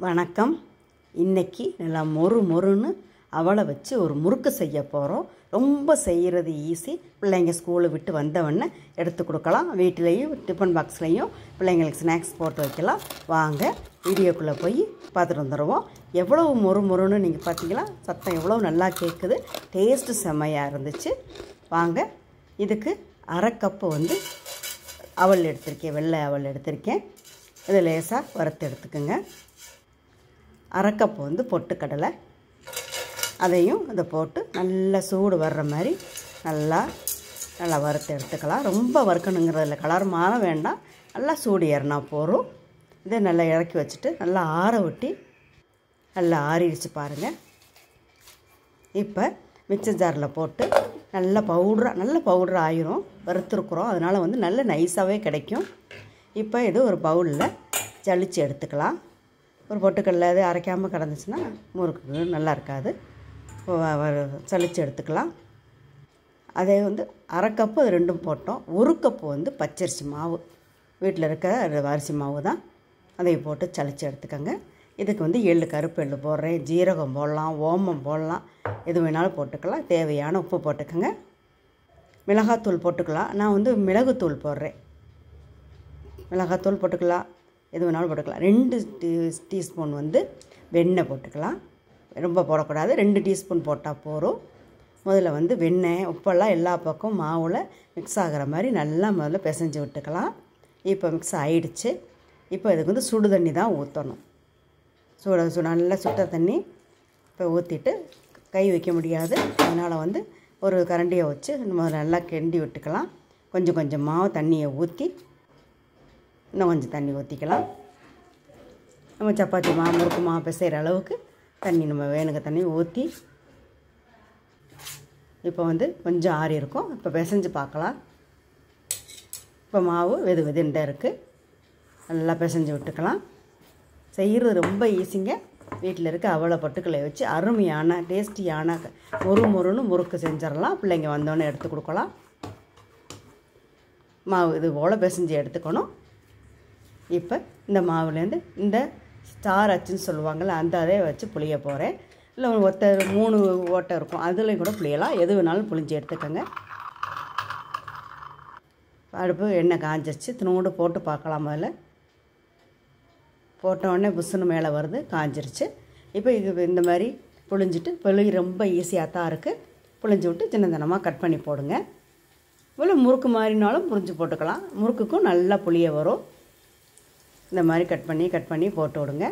வணக்கம். இன்றைக்கி நல்லா மொறுன்னு அவளை வச்சு ஒரு முறுக்கு செய்ய போகிறோம். ரொம்ப செய்கிறது ஈஸி. பிள்ளைங்க ஸ்கூலு விட்டு வந்தவொடனே எடுத்து கொடுக்கலாம். வீட்டிலையும் டிஃபன் பாக்ஸ்லேயும் பிள்ளைங்களுக்கு ஸ்நாக்ஸ் போட்டு வைக்கலாம். வாங்க வீடியோக்குள்ளே போய் பார்த்துட்டு வந்துடுவோம். எவ்வளவு மொறுன்னு நீங்கள் பார்த்தீங்களா? சத்தம் எவ்வளோ நல்லா கேட்குது. டேஸ்ட்டு செம்மையாக இருந்துச்சு. வாங்க. இதுக்கு அரை கப்பு அவல் எடுத்திருக்கேன். வெள்ளை அவல் எடுத்திருக்கேன். இதை லேசாக வறுத்து எடுத்துக்கோங்க. அரை கப்பு பொட்டுக்கடலை, அதையும் இதை போட்டு நல்லா சூடு வர்ற மாதிரி நல்லா வறுத்து எடுத்துக்கலாம். ரொம்ப வறுக்கணுங்கிறதில்ல, கலர் மாற வேண்டாம். நல்லா சூடு ஏறினா போகிறோம். இதை நல்லா இறக்கி வச்சுட்டு நல்லா ஆற விட்டு நல்லா ஆறிடுச்சு பாருங்கள். இப்போ மிக்சர் ஜாரில் போட்டு நல்ல பவுடராக ஆயிரும். வறுத்துருக்குறோம், அதனால் நல்ல நைஸாகவே கிடைக்கும். இப்போ இது ஒரு பவுலில் ஜலிச்சு எடுத்துக்கலாம். ஒரு பொட்டுக்கடலை அது அரைக்காமல் கிடந்துச்சுன்னா முறுக்கு நல்லா இருக்காது. சலிச்சு எடுத்துக்கலாம். அதே அரை கப்பு அது ரெண்டும் போட்டோம். ஒரு கப்பு பச்சரிசி மாவு, வீட்டில் இருக்க அரிசி மாவு தான். அதை போட்டு சலிச்சு எடுத்துக்கோங்க. இதுக்கு எள்ளு, கருப்பு எள்ளு போடுறேன். ஜீரகம் போடலாம், ஓமம் போடலாம், எது வேணாலும் போட்டுக்கலாம். தேவையான உப்பு போட்டுக்கோங்க. மிளகாத்தூள் போட்டுக்கலாம். நான் மிளகுத்தூள் போடுறேன். மிளகாத்தூள் போட்டுக்கலாம், எது வேணாலும் போட்டுக்கலாம். 2 டீஸ்பூன் வெண்ணெய் போட்டுக்கலாம். ரொம்ப போடக்கூடாது, 2 டீஸ்பூன் போட்டால் போதும். முதல்ல வெண்ணெய் உப்பெல்லாம் எல்லா பக்கம் மாவில் மிக்ஸ் ஆகிற மாதிரி நல்லா முதல்ல பிசைஞ்சு விட்டுக்கலாம். இப்போ மிக்ஸ் ஆகிடுச்சு. இப்போ இதுக்கு சுடு தண்ணி தான் ஊற்றணும். நல்லா சுட்ட தண்ணி இப்போ ஊற்றிட்டு கை வைக்க முடியாது. அதனால் ஒரு கரண்டியை வச்சு நம்ம நல்லா கிண்டி விட்டுக்கலாம். கொஞ்சம் கொஞ்சமாக தண்ணியை ஊற்றி இன்னும் கொஞ்சம் தண்ணி ஊற்றிக்கலாம். நம்ம சப்பாத்தி மாவு, முறுக்கு மாவு பிசைகிற அளவுக்கு தண்ணி நம்ம வேணுங்க தண்ணி ஊற்றி இப்போ கொஞ்சம் ஆறி இருக்கும். இப்போ பிசைஞ்சு பார்க்கலாம். இப்போ மாவு வெதுன்னு இருக்குது. நல்லா பிசைஞ்சு விட்டுக்கலாம். செய்கிறது ரொம்ப ஈஸிங்க. வீட்டில் இருக்க அவளை பொட்டுக்களை வச்சு அருமையான டேஸ்டியான மொறுன்னு முறுக்கு செஞ்சிடலாம். பிள்ளைங்க வந்தோடனே எடுத்து கொடுக்கலாம். மாவு இது போல் பிசைஞ்சு எடுத்துக்கணும். இப்போ இந்த மாவுலேருந்து இந்த ஸ்டார் அச்சுன்னு சொல்லுவாங்கள்ல, அந்த அதே வச்சு புளிய போகிறேன். இல்லை 3 ஓட்டை இருக்கும், அதுலேயும் கூட புளியலாம். எது வேணாலும் புளிஞ்சு எடுத்துக்கோங்க. அடுப்பு எண்ணெய் காஞ்சிருச்சு. தினோடு போட்டு பார்க்கலாம். முதல்ல போட்டோடனே புஷ்ஷுன்னு மேலே வருது, காஞ்சிருச்சு. இப்போ இது இந்த மாதிரி புளி ரொம்ப ஈஸியாக தான் இருக்குது. புளிஞ்சு விட்டு சின்னமாக கட் பண்ணி போடுங்க. இவ்வளோ முறுக்கு மாதிரினாலும் புளிஞ்சு போட்டுக்கலாம். முறுக்குக்கும் நல்லா புளிய வரும். இந்த மாதிரி கட் பண்ணி போட்டு விடுங்க.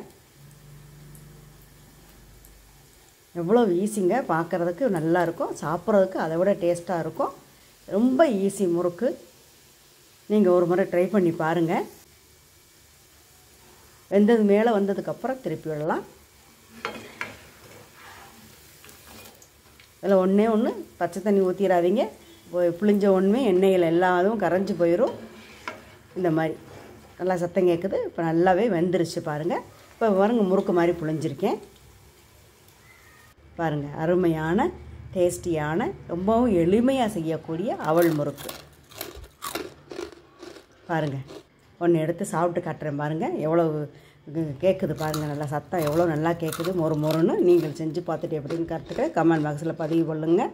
எவ்வளோ ஈஸிங்க. பார்க்குறதுக்கு நல்லாயிருக்கும், சாப்பிட்றதுக்கு அதை விட டேஸ்ட்டாக இருக்கும். ரொம்ப ஈஸி முறுக்கு. நீங்கள் ஒரு முறை ட்ரை பண்ணி பாருங்கள். வெந்தது மேலே வந்ததுக்கப்புறம் திருப்பி விடலாம். இதில் ஒன்று பச்சை தண்ணி ஊற்றிடாதீங்க. புளிஞ்ச ஒன்றுமே எண்ணெயில் எல்லா இதுவும் கரைஞ்சி போயிடும். இந்த மாதிரி நல்லா சத்தம் கேட்குது. இப்போ நல்லாவே வெந்துருச்சு பாருங்கள். இப்போ பாருங்கள், முறுக்கு மாதிரி புளிஞ்சிருக்கேன் பாருங்கள். அருமையான டேஸ்டியான ரொம்பவும் எளிமையாக செய்யக்கூடிய அவல் முறுக்கு பாருங்கள். ஒன்று எடுத்து சாப்பிட்டு காட்டுறேன் பாருங்கள். எவ்வளோ கேட்குது பாருங்கள். நல்லா சத்தம் எவ்வளோ நல்லா கேட்குது. மொறுன்னு. நீங்கள் செஞ்சு பார்த்துட்டு எப்படின்னு கருத்துக்க கமெண்ட் பாக்ஸில் பதிவு பண்ணுங்கள்.